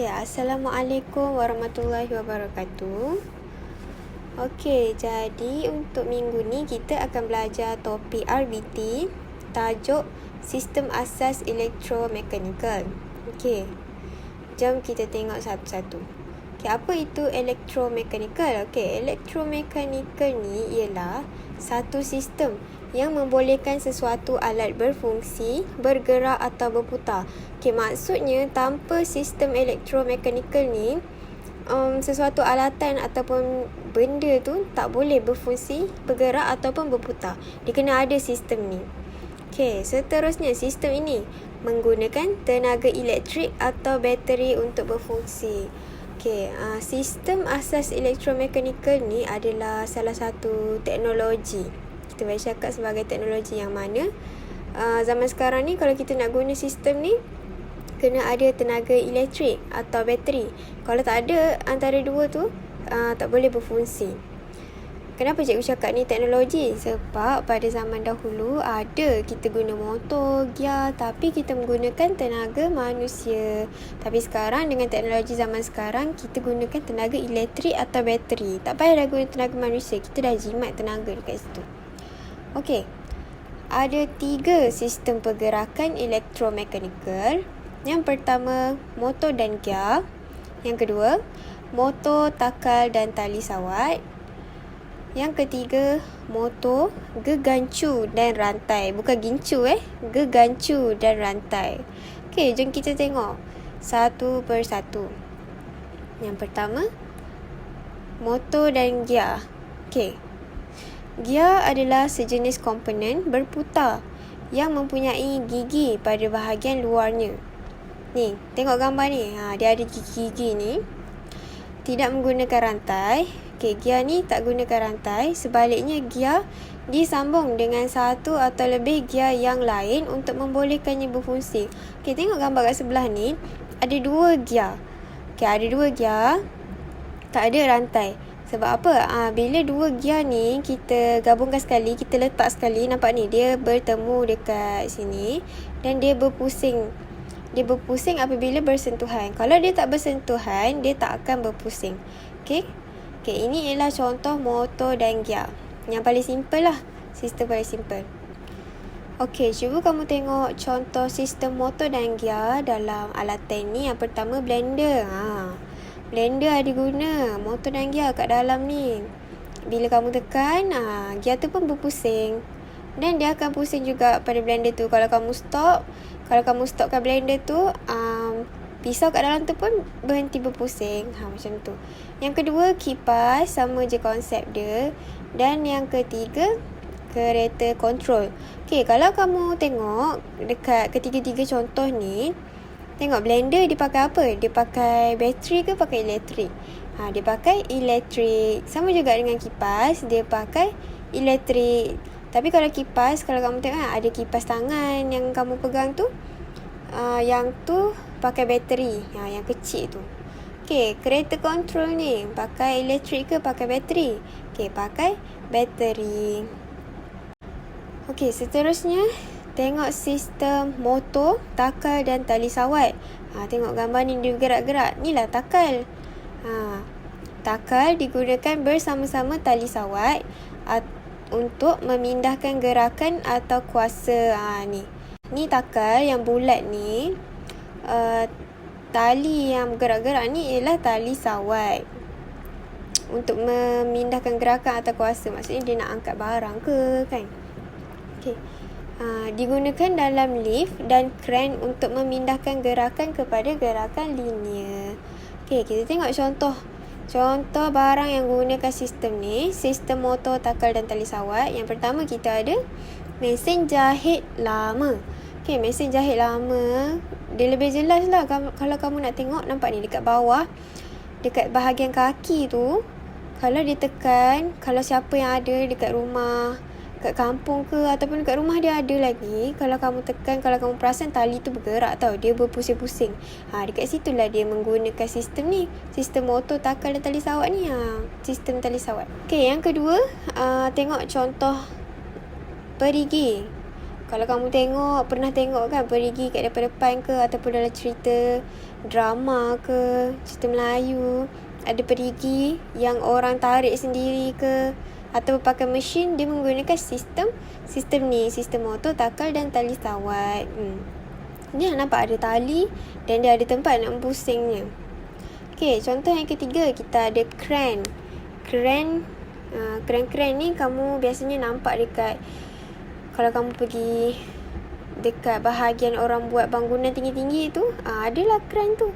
Assalamualaikum warahmatullahi wabarakatuh. Jadi untuk minggu ni kita akan belajar topik RBT, tajuk Sistem Asas Elektromekanikal. Jom kita tengok satu-satu. Apa itu elektromekanikal? Elektromekanikal ni ialah satu sistem yang membolehkan sesuatu alat berfungsi, bergerak atau berputar. Maksudnya tanpa sistem elektromekanikal ni, sesuatu alatan ataupun benda tu tak boleh berfungsi, bergerak ataupun berputar. Dia kena ada sistem ni. Seterusnya sistem ini menggunakan tenaga elektrik atau bateri untuk berfungsi. Sistem asas elektromekanikal ni adalah salah satu teknologi. Kita boleh cakap sebagai teknologi yang mana zaman sekarang ni kalau kita nak guna sistem ni, kena ada tenaga elektrik atau bateri. Kalau tak ada antara dua tu, tak boleh berfungsi. Kenapa cikgu cakap ni teknologi? Sebab pada zaman dahulu ada kita guna motor, gear, tapi kita menggunakan tenaga manusia. Tapi sekarang dengan teknologi zaman sekarang, kita gunakan tenaga elektrik atau bateri. Tak payah dah guna tenaga manusia, kita dah jimat tenaga dekat situ. Ada 3 sistem pergerakan elektromekanikal. Yang pertama, motor dan gear. Yang kedua, motor, takal dan tali sawat. Yang ketiga, motor, gegancu dan rantai. Bukan gincu gegancu dan rantai. Jom kita tengok satu persatu. Yang pertama, motor dan gear. Gear adalah sejenis komponen berputar yang mempunyai gigi pada bahagian luarnya. Ni, tengok gambar ni. Dia ada gigi-gigi ni. Tidak menggunakan rantai. Gear ni tak gunakan rantai. Sebaliknya, gear disambung dengan satu atau lebih gear yang lain untuk membolehkannya berfungsi. Tengok gambar kat sebelah ni. Ada 2 gear. Ada 2 gear. Tak ada rantai. Sebab apa? Bila 2 gear ni kita gabungkan sekali, kita letak sekali, nampak ni, dia bertemu dekat sini dan dia berpusing. Dia berpusing apabila bersentuhan. Kalau dia tak bersentuhan, dia tak akan berpusing. Ini ialah contoh motor dan gear. Yang paling simple lah. Sistem paling simple. Cuba kamu tengok contoh sistem motor dan gear dalam alatan ni. Yang pertama, blender. Blender ada guna motor dan gear kat dalam ni. Bila kamu tekan, gear tu pun berpusing. Dan dia akan pusing juga pada blender tu. Kalau kamu stopkan blender tu, pisau kat dalam tu pun berhenti berpusing. Macam tu. Yang kedua, kipas. Sama je konsep dia. Dan yang ketiga, kereta kontrol. Kalau kamu tengok dekat ketiga-tiga contoh ni, tengok blender dia pakai apa? Dia pakai bateri ke pakai elektrik? Dia pakai elektrik. Sama juga dengan kipas, dia pakai elektrik. Tapi kalau kipas, kalau kamu tengok ada kipas tangan yang kamu pegang tu, yang tu pakai bateri, yang kecil tu. Kereta kontrol ni pakai elektrik ke pakai bateri? Pakai bateri. Seterusnya, tengok sistem motor, takal dan tali sawat. Tengok gambar ni, dia bergerak-gerak. Inilah takal. Takal digunakan bersama-sama tali sawat untuk memindahkan gerakan atau kuasa. Ni takal yang bulat ni. Tali yang bergerak-gerak ni ialah tali sawat. Untuk memindahkan gerakan atau kuasa. Maksudnya dia nak angkat barang ke kan? Digunakan dalam lift dan kran untuk memindahkan gerakan kepada gerakan linear. Kita tengok contoh barang yang gunakan sistem ni. Sistem motor, takal dan tali sawat. Yang pertama, kita ada mesin jahit lama. Mesin jahit lama, dia lebih jelas lah. Kalau kamu nak tengok, nampak ni dekat bawah, dekat bahagian kaki tu, kalau dia tekan, kalau siapa yang ada dekat rumah, kat kampung ke ataupun kat rumah dia ada lagi, kalau kamu tekan, kalau kamu perasan tali tu bergerak tau, dia berpusing-pusing. Dekat situlah dia menggunakan sistem ni, sistem motor, takal dan tali sawat ni. Sistem tali sawat. Yang kedua, tengok contoh perigi. Kalau kamu pernah tengok kan perigi kat depan-depan ke, ataupun dalam cerita drama ke, cerita Melayu, ada perigi yang orang tarik sendiri ke, atau pakai mesin, dia menggunakan sistem ni, sistem motor, takal dan tali sawat. Dia nampak ada tali dan dia ada tempat nak pusingnya. Okey, contoh yang ketiga, kita ada kren. Kren ni kamu biasanya nampak dekat, kalau kamu pergi dekat bahagian orang buat bangunan tinggi-tinggi tu, adalah kren tu.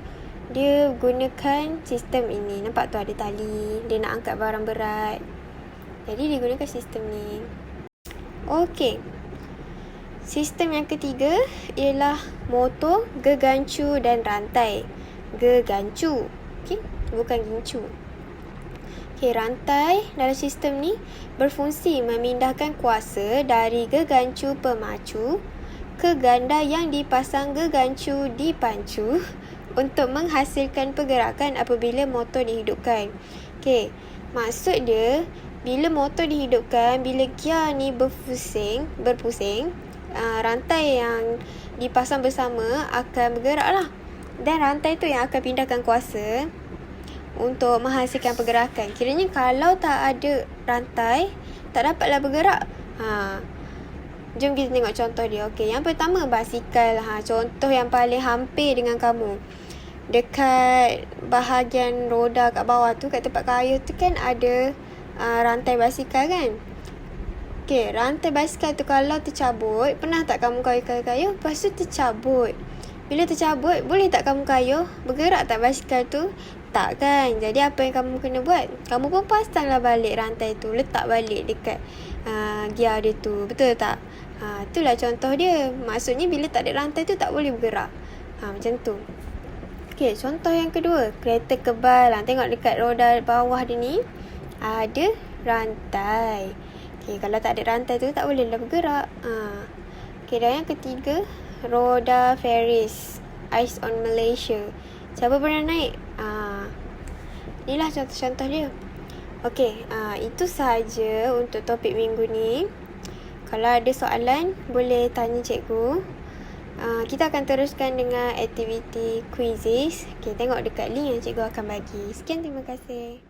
Dia gunakan sistem ini. Nampak tu ada tali, dia nak angkat barang berat. Jadi dia gunakan sistem ni. Okey. Sistem yang ketiga ialah motor, gegancu dan rantai. Gegancu. Okey, bukan gincu. Okey, rantai dalam sistem ni berfungsi memindahkan kuasa dari gegancu pemacu ke ganda yang dipasang gegancu di pancu untuk menghasilkan pergerakan apabila motor dihidupkan. Okey, maksud dia bila motor dihidupkan, bila gear ni berpusing, rantai yang dipasang bersama akan bergerak lah. Dan rantai tu yang akan pindahkan kuasa untuk menghasilkan pergerakan. Kiranya kalau tak ada rantai, tak dapatlah bergerak. Jom kita tengok contoh dia. Okey, yang pertama basikal. Contoh yang paling hampir dengan kamu. Dekat bahagian roda kat bawah tu, kat tempat kayuh tu kan ada rantai basikal kan. Okey, rantai basikal tu kalau tercabut, pernah tak kamu kayuh-kayuh, lepas tu tercabut. Bila tercabut, boleh tak kamu kayuh? Bergerak tak basikal tu? Tak kan? Jadi apa yang kamu kena buat? Kamu pun pasanglah balik rantai tu, letak balik dekat gear dia tu. Betul tak? Itulah contoh dia. Maksudnya bila tak ada rantai tu tak boleh bergerak. Macam tu. Okey, contoh yang kedua, kereta kebal. Tengok dekat roda bawah dia ni ada rantai. Okey, kalau tak ada rantai tu tak bolehlah bergerak. Okey, dan yang ketiga, roda Ferris, Ice on Malaysia. Siapa pernah naik? Inilah contoh-contoh dia. Okey, itu sahaja untuk topik minggu ni. Kalau ada soalan, boleh tanya cikgu. Kita akan teruskan dengan aktiviti quizzes. Okey, tengok dekat link yang cikgu akan bagi. Sekian, terima kasih.